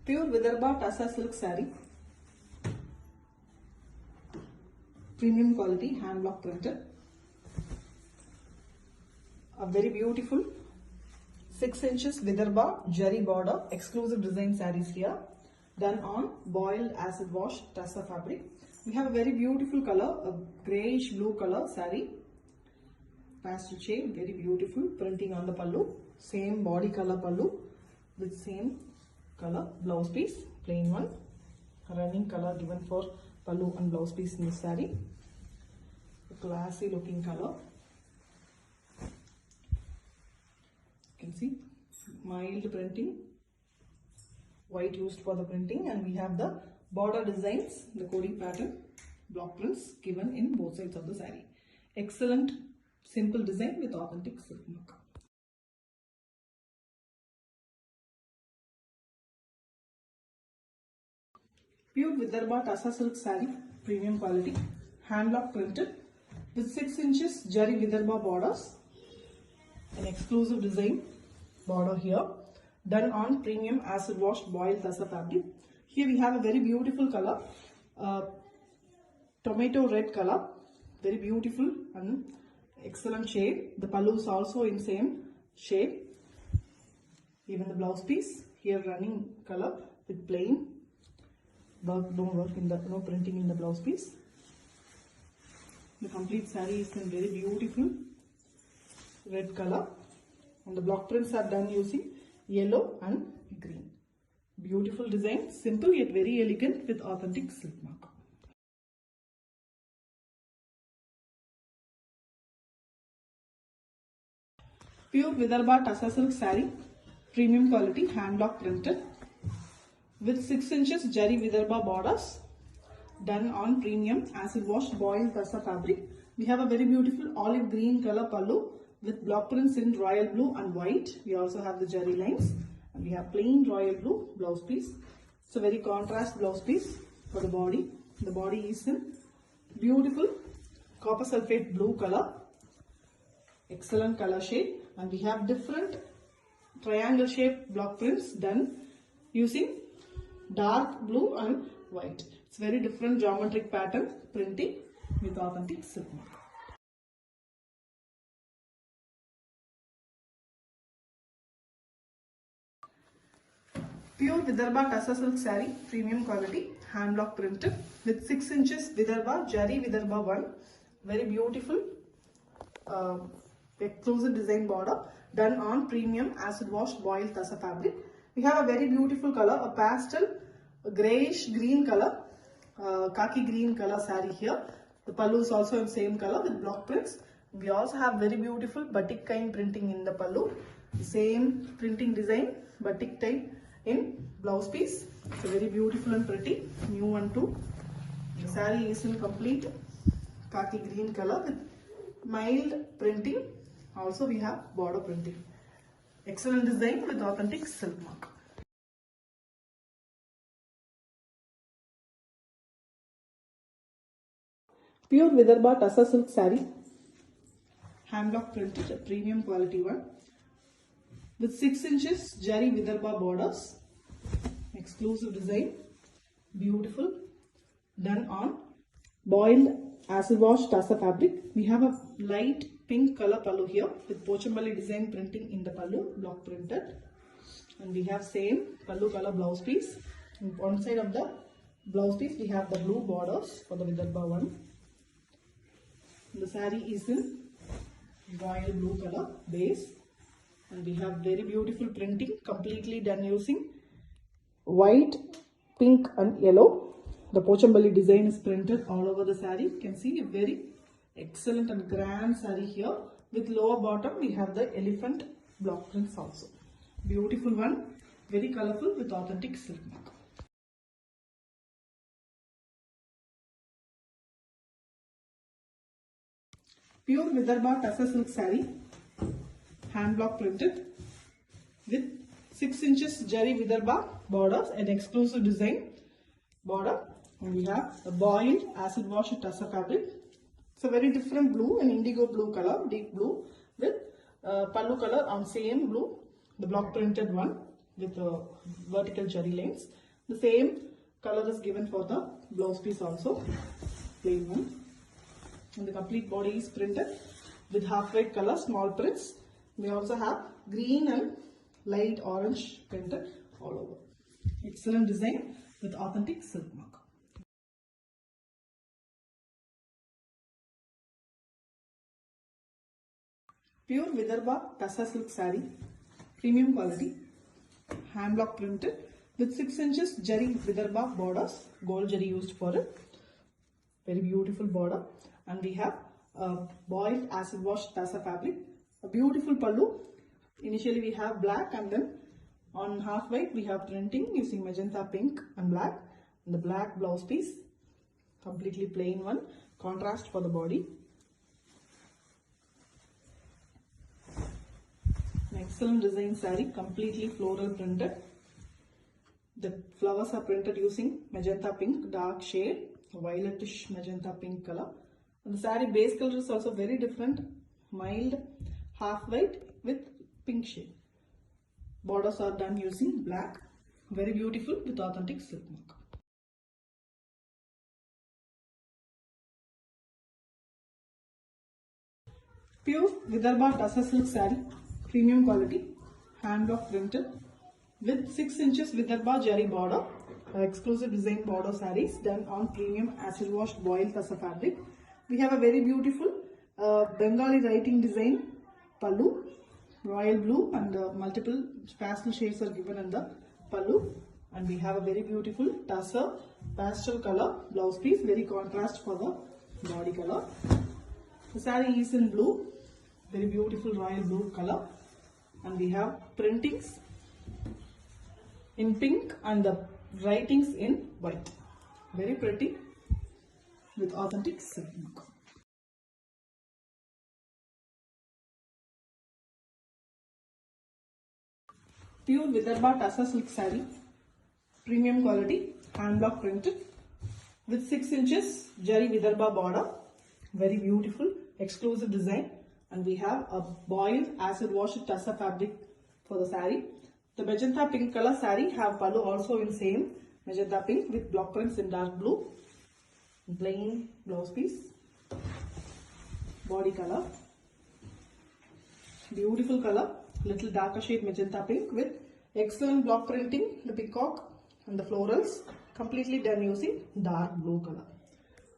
Pure Vidarbha Tassa silk saree, premium quality hand block printed. A very beautiful 6 inches Vidarbha Jari border exclusive design sarees here, done on boiled acid wash Tassa fabric. We have a very beautiful color, a greyish blue color saree, pastel shade, very beautiful printing on the pallu, same body color pallu with same color blouse piece, plain one, running color given for pallu and blouse piece in this saree. A classy looking color. You can see mild printing, white used for the printing, and we have the border designs, the coding pattern, block prints given in both sides of the saree. Excellent simple design with authentic silk mark. Pure Vidarbha Tassa silk saree, premium quality, hand block printed with 6 inches Jari Vidarbha borders, an exclusive design border here, done on premium acid washed boiled Tassa fabric. Here we have a very beautiful color, tomato red color, very beautiful and excellent shade. The pallu is also in same shade. Even the blouse piece here running color with plain work, no printing in the blouse piece. The complete saree is in very beautiful red color, and the block prints are done using yellow and green. Beautiful design, simple yet very elegant with authentic silk mark. Pure Vidarbha Tassa silk saree, premium quality, hand block printed with 6 inches Jari Vidarbha borders, done on premium acid washed boiled Tassa fabric. We have a very beautiful olive green color pallu with block prints in royal blue and white. We also have the Jari lines, and we have plain royal blue blouse piece. It's a very contrast blouse piece for the body. The body is in beautiful copper sulphate blue color, excellent color shade, and we have different triangle shaped block prints done using dark blue and white. It's very different geometric pattern printing with authentic silk mark. Pure Vidarbha Tassa silk saree, premium quality, hand block printed with 6 inches Vidarbha Jari Vidarbha 1, very beautiful exclusive design border, done on premium acid washed boiled Tassa fabric. We have a very beautiful color, a pastel greyish green color, khaki green color saree here. The pallu is also in same color with block prints. We also have very beautiful batik kind printing in the pallu, same printing design, batik type in blouse piece. It's a very beautiful and pretty, new one too. The saree is in complete khaki green color with mild printing. Also we have border printing. Excellent design with authentic silk mark. Pure Vidarbha Tassa silk saree, hand block printed, a premium quality one, with 6 inches Jari Vidarbha borders, exclusive design, beautiful, done on boiled acid wash Tassa fabric. We have a light pink color pallu here with Pochampalli design printing in the pallu, block printed, and we have same pallu color blouse piece. On one side of the blouse piece we have the blue borders for the Vidarbha one. The saree is in royal blue color base, and we have very beautiful printing completely done using white, pink and yellow. The Pochampalli design is printed all over the saree. You can see a very excellent and grand saree here. With lower bottom we have the elephant block prints also. Beautiful one, very colorful with authentic silk mark. Pure Vidarbha Tassa silk saree, hand block printed with 6 inches Jari Vidarbha borders, an exclusive design border, and we have a boiled acid wash Tassa fabric. It's a very different blue, an indigo blue color, deep blue with pallu color on same blue, the block printed one. with vertical jari lines. The same color is given for the blouse piece also, plain one. And the complete body is printed with half white color, small prints. We also have green and light orange printed all over. Excellent design with authentic silk mark. Pure Vidarbha Tassa silk saree, premium quality, hand block printed with 6 inches Jari Vidarbha borders, gold jari used for it. Very beautiful border, and we have boiled acid wash Tassa fabric, a beautiful pallu. Initially we have black, and then on half white we have printing using magenta pink and black, and the black blouse piece, completely plain one, contrast for the body. An excellent design saree, completely floral printed. The flowers are printed using magenta pink, dark shade, violetish magenta pink color. And the saree base color is also very different, mild half white with pink shade. Borders are done using black, very beautiful with authentic silk mark. Pure Vidarbha Tassa silk saree, premium quality, hand block printed with 6 inches Vidarbha jari border, exclusive design border sarees done on premium acid washed boiled Tassa fabric. We have a very beautiful Bengali writing design pallu, royal blue, and multiple pastel shades are given in the pallu, and we have a very beautiful Tassa pastel color blouse piece, very contrast for the body color. The saree is in blue, very beautiful royal blue color, and we have printings in pink and the writings in white. Very pretty with authentic silk mark. Pure Vidarbha Tassa silk saree, premium quality, hand block printed with 6 inches Jari Vidarbha border, very beautiful, exclusive design, and we have a boiled acid washed Tassa fabric for the saree. The magenta pink color saree have pallu also in same magenta pink with block prints in dark blue, plain blouse piece, body color, beautiful color, little darker shade magenta pink with excellent block printing, the peacock and the florals, completely done using dark blue color.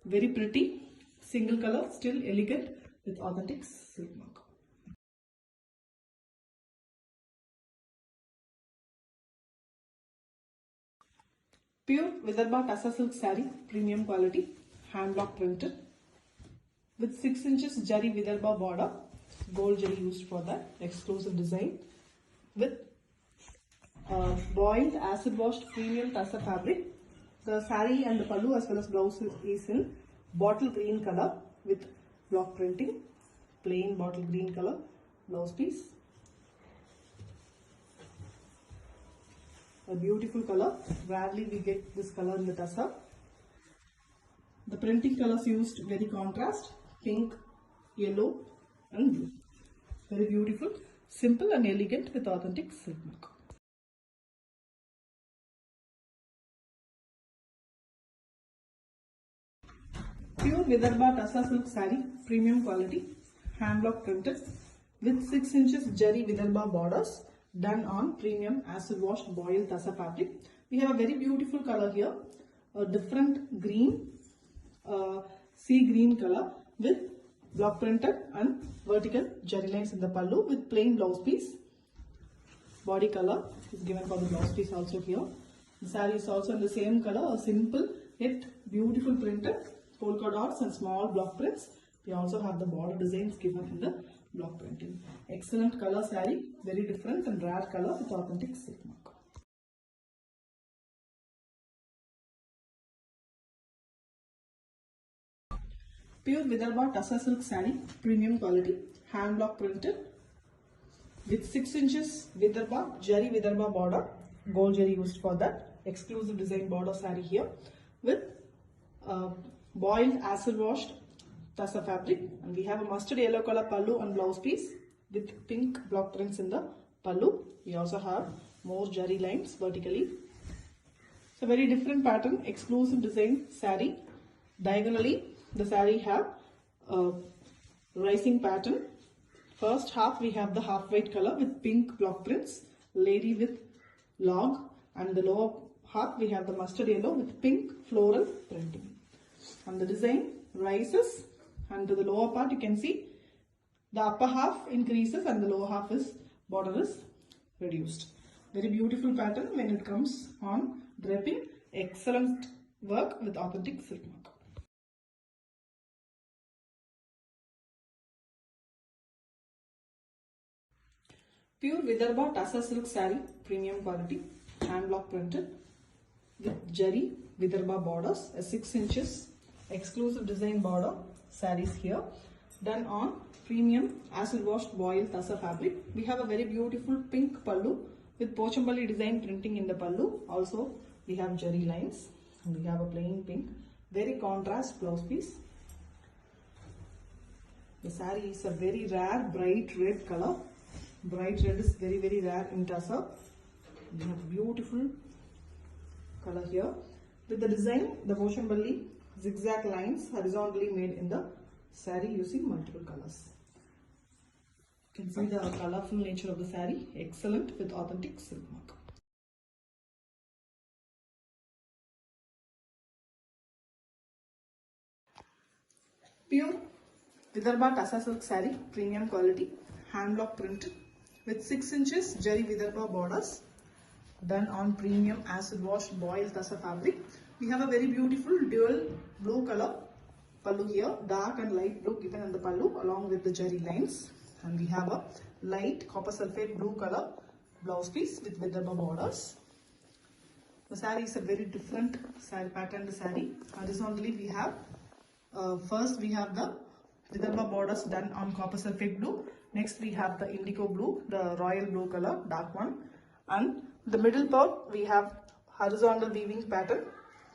Very pretty, single color, still elegant with authentic silk mark. Pure Vidarbha Tassa silk saree, premium quality, hand block printed with 6 inches Jari Vidarbha border, gold jari used for that, exclusive design with boiled acid washed premium Tassa fabric. The saree and the pallu as well as blouse is in bottle green color with block printing, plain bottle green color blouse piece. A beautiful color, rarely we get this color in the Tassa. The printing colors used very contrast, pink, yellow and blue. Very beautiful, simple and elegant with authentic silk mark. Pure Vidarbha Tassa silk saree, premium quality, hand block printed with 6 inches Jari Vidarbha borders, done on premium acid washed boiled Tassa fabric. We have a very beautiful color here, a different green, sea green color with block printed and vertical jari lines in the pallu with plain blouse piece. Body color is given for the blouse piece also here. The saree is also in the same color, a simple yet beautiful printed polka dots and small block prints. We also have the border designs given in the block printing. Excellent color saree, very different and rare color with authentic silk mark. Pure Vidarbha Tassa silk saree, premium quality, hand block printed with 6 inches Vidarbha, Jari Vidarbha border, gold jari used for that, exclusive design border saree here with boiled acid washed Tassa fabric, and we have a mustard yellow color pallu and blouse piece with pink block prints in the pallu. We also have more jari lines vertically. It's a very different pattern, exclusive design saree. Diagonally, the saree have a rising pattern. First half we have the half white color with pink block prints, lady with log, and the lower half we have the mustard yellow with pink floral printing. And the design rises, and to the lower part you can see the upper half increases and the lower half is border is reduced. Very beautiful pattern when it comes on draping. Excellent work with authentic silk mark. Pure Vidarbha Tassa silk saree, premium quality, hand block printed with jari Vidarbha borders, a 6 inches exclusive design border sarees here, done on premium acid washed boil Tassa fabric. We have a very beautiful pink pallu with Pochampalli design printing in the pallu. Also we have jari lines, and we have a plain pink, very contrast blouse piece. The saree is a very rare bright red color. Bright red is very rare in Tassa. We have beautiful color here with the design, the Pochampalli zigzag lines horizontally made in the saree using multiple colors. You can see the colorful nature of the saree, excellent with authentic silk mark. Pure Vidarbha Tassa silk saree, premium quality, hand block printed with 6 inches jari Vidarbha borders, done on premium acid washed boiled Tassa fabric. We have a very beautiful dual blue color pallu here, dark and light blue given in the pallu along with the jari lines, and we have a light copper sulphate blue color blouse piece with Vidarbha borders. The saree is a very different saree pattern. Saree horizontally we have first we have the Vidarbha borders done on copper sulphate blue. Next we have the indigo blue, the royal blue color, dark one, and the middle part we have horizontal weaving pattern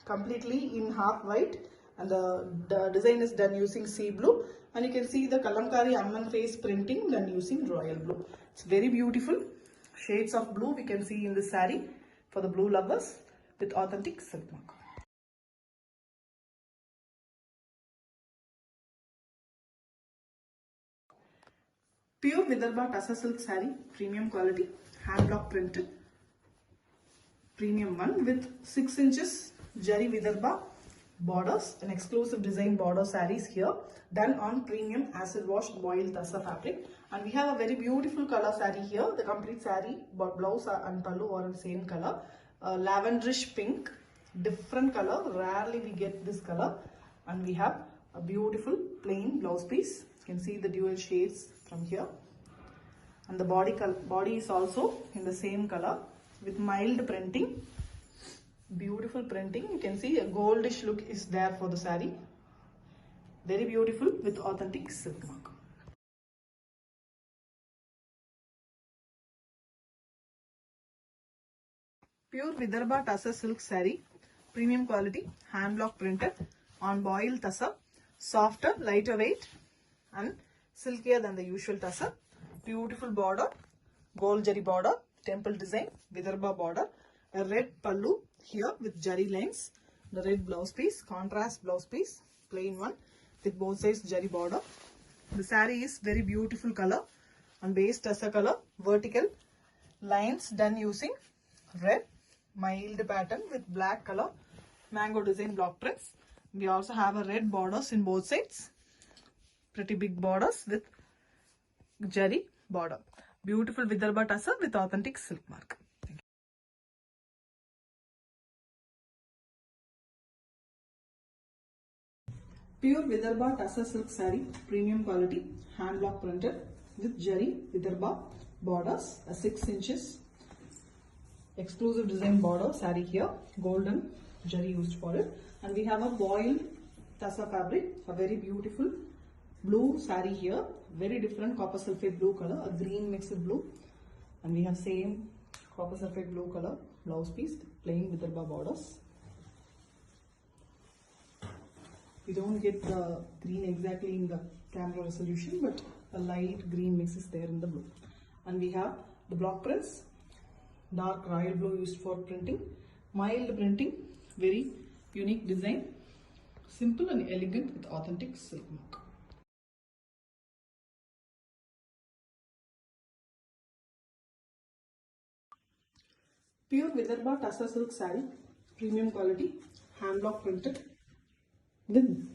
completely in half white, and the design is done using sea blue, and you can see the Kalamkari Amman face printing done using royal blue. It's very beautiful shades of blue we can see in this saree for the blue lovers with authentic silk mark. Pure Vidarbha Tassa silk saree, premium quality, hand block printed, premium one with 6 inches jari Vidarbha borders, an exclusive design border sarees here, done on premium acid washed boiled Tassa fabric. And we have a very beautiful color saree here. The complete saree blouse and pallu are in same color, lavenderish pink, different color. Rarely we get this color, and we have a beautiful plain blouse piece. You can see the dual shades from here, and the body is also in the same color with mild printing, beautiful printing. You can see a goldish look is there for the saree, very beautiful with authentic silk mark. Pure Vidarbha Tassa silk saree, premium quality, hand block printed on boiled Tassa, softer, lighter weight and silkier than the usual Tassa. Beautiful border, gold jari border, temple design, Vidarbha border, a red pallu here with jari lines, the red blouse piece, contrast blouse piece, plain one with both sides jari border. The saree is very beautiful color and base Tassa color, vertical lines done using red, mild pattern with black color, mango design block prints. We also have a red borders in both sides, pretty big borders with jari border. Beautiful Vidarbha Tassa with authentic silk mark. Thank you. Pure Vidarbha Tassa silk saree, premium quality, hand block printed with jari Vidarbha borders, a 6 inches exclusive design border saree here, golden jari used for it, and we have a boiled Tassa fabric, a very beautiful blue saree here, very different copper sulphate blue color, a green mixed with blue, and we have same copper sulphate blue color blouse piece, plain Vidarbha borders. We don't get the green exactly in the camera resolution, but a light green mix is there in the blue. And we have the block prints, dark royal blue used for printing, mild printing, very unique design, simple and elegant with authentic silk mark. Pure Vidarbha Tussar silk saree, premium quality, hand block printed with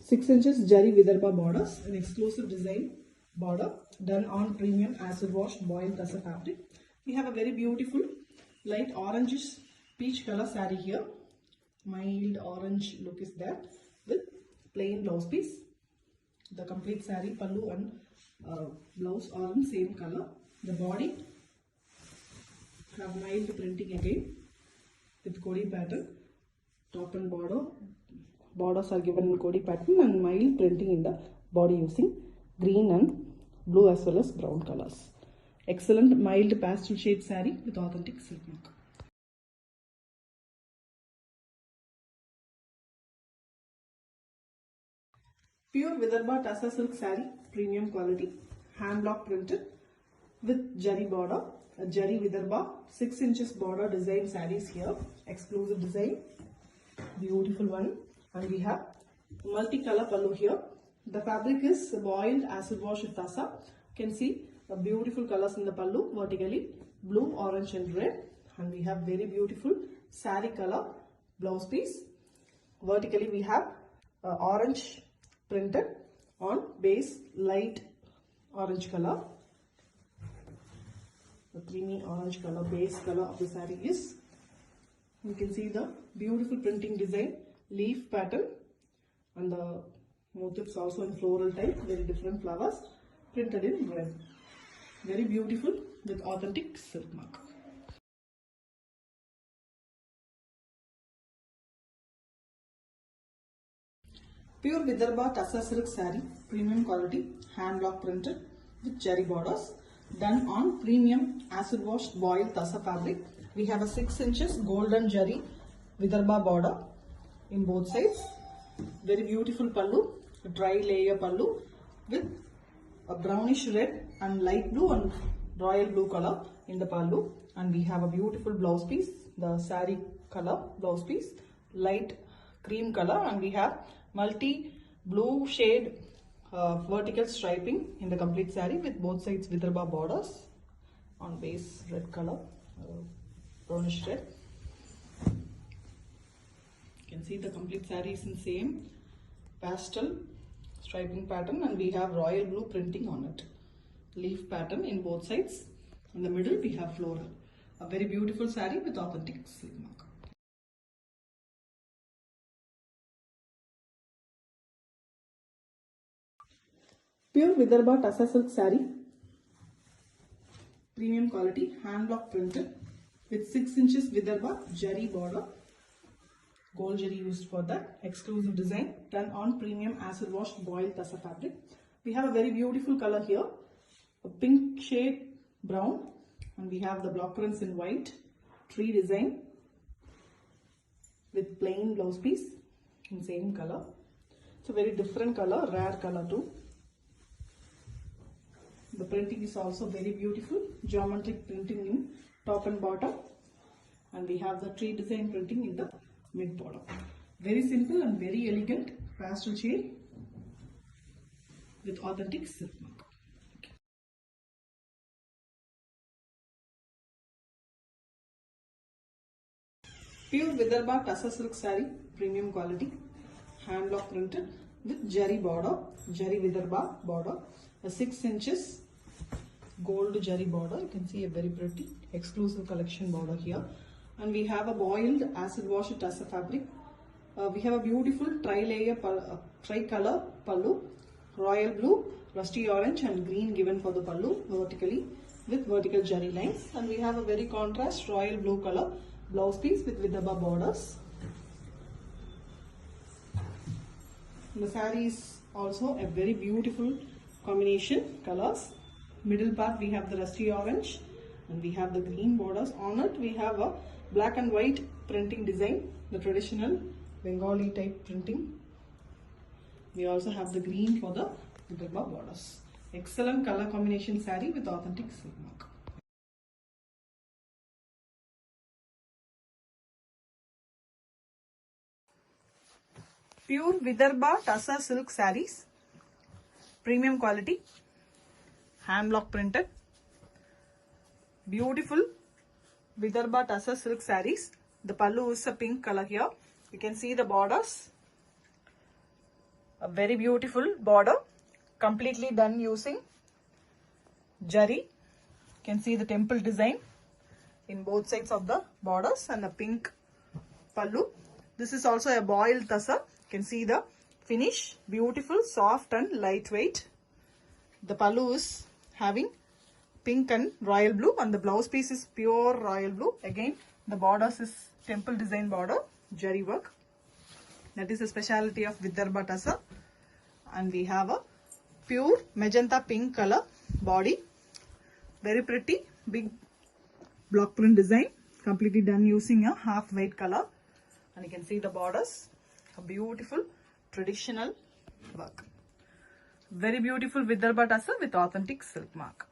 6 inches Jari Vidarbha borders, an exclusive design border done on premium acid wash boiled tussar fabric. We have a very beautiful light orangish peach color saree here. Mild orange look is there with plain blouse piece. The complete saree pallu and blouse are in same color. The body have mild printing again with Kodi pattern. Top and borders are given in Kodi pattern and mild printing in the body using green and blue as well as brown colors. Excellent mild pastel shade saree with authentic silk mark. Pure Vidarbha Tussar silk saree, premium quality, hand block printed with Jari border. A Jari Vidarbha 6 inches border design sarees here, exclusive design, beautiful one, and we have multicolor pallu here. The fabric is boiled acid wash with tussar. You can see the beautiful colors in the pallu, vertically blue, orange and red, and we have very beautiful saree color blouse piece. Vertically we have orange printed on base light orange color. The creamy orange color base color of the saree is. You can see the beautiful printing design, leaf pattern, and the motifs also in floral type, very different flowers printed in red. Very beautiful with authentic silk mark. Pure Vidarbha Tussar silk saree, premium quality, hand block printed with Jari borders, done on premium acid wash boiled tussar fabric. We have a 6 inches golden Jari Vidarbha border in both sides. Very beautiful pallu, a dry layer pallu with a brownish red and light blue and royal blue color in the pallu, and we have a beautiful blouse piece, the saree color blouse piece, light cream color, and we have multi blue shade vertical striping in the complete saree with both sides Vidarbha borders on base red color, brownish red. You can see the complete saree is in same pastel striping pattern, and we have royal blue printing on it. Leaf pattern in both sides. In the middle we have floral. A very beautiful saree with authentic silk mark. Pure Vidarbha Tussar silk saree, premium quality, hand block printed with 6 inches Vidarbha Jari border. Gold Jari used for that, exclusive design done on premium acid wash boiled tussar fabric. We have a very beautiful color here, a pink shade brown, and we have the block prints in white, tree design with plain blouse piece in same color. It's a very different color, rare color too. The printing is also very beautiful, geometric printing in top and bottom, and we have the tree design printing in the mid border. Very simple and very elegant pastel shade with authentic silk mark. Pure Vidarbha Tussar silk saree, premium quality, hand block printed with Jari border, Jari Vidarbha border, a 6 inches gold Jari border. You can see a very pretty exclusive collection border here, and we have a boiled acid wash tussar fabric. We have a beautiful tri-layer tri-color pallu, royal blue, rusty orange and green given for the pallu vertically with vertical Jari lines, and we have a very contrast royal blue color blouse piece with Vidarbha borders. The saree is also a very beautiful combination colors. Middle part we have the rusty orange and we have the green borders. On it we have a black and white printing design, the traditional Bengali type printing. We also have the green for the Vidarbha borders. Excellent color combination saree with authentic silk mark. Pure Vidarbha Tassa silk sarees, premium quality, hand block printed. Beautiful Vidarbha Tassa silk sarees. The pallu is a pink color here. You can see the borders. A very beautiful border, completely done using jari. You can see the temple design in both sides of the borders and the pink pallu. This is also a boiled tassa. You can see the finish, beautiful, soft and lightweight. The pallu is having pink and royal blue, and the blouse piece is pure royal blue. Again, the borders is temple design border, jari work. That is the speciality of Vidarbha Tassa. And we have a pure magenta pink color body. Very pretty, big block print design, completely done using a half white color. And you can see the borders, a beautiful traditional work. Very beautiful Vidarbha Tassa with authentic silk mark.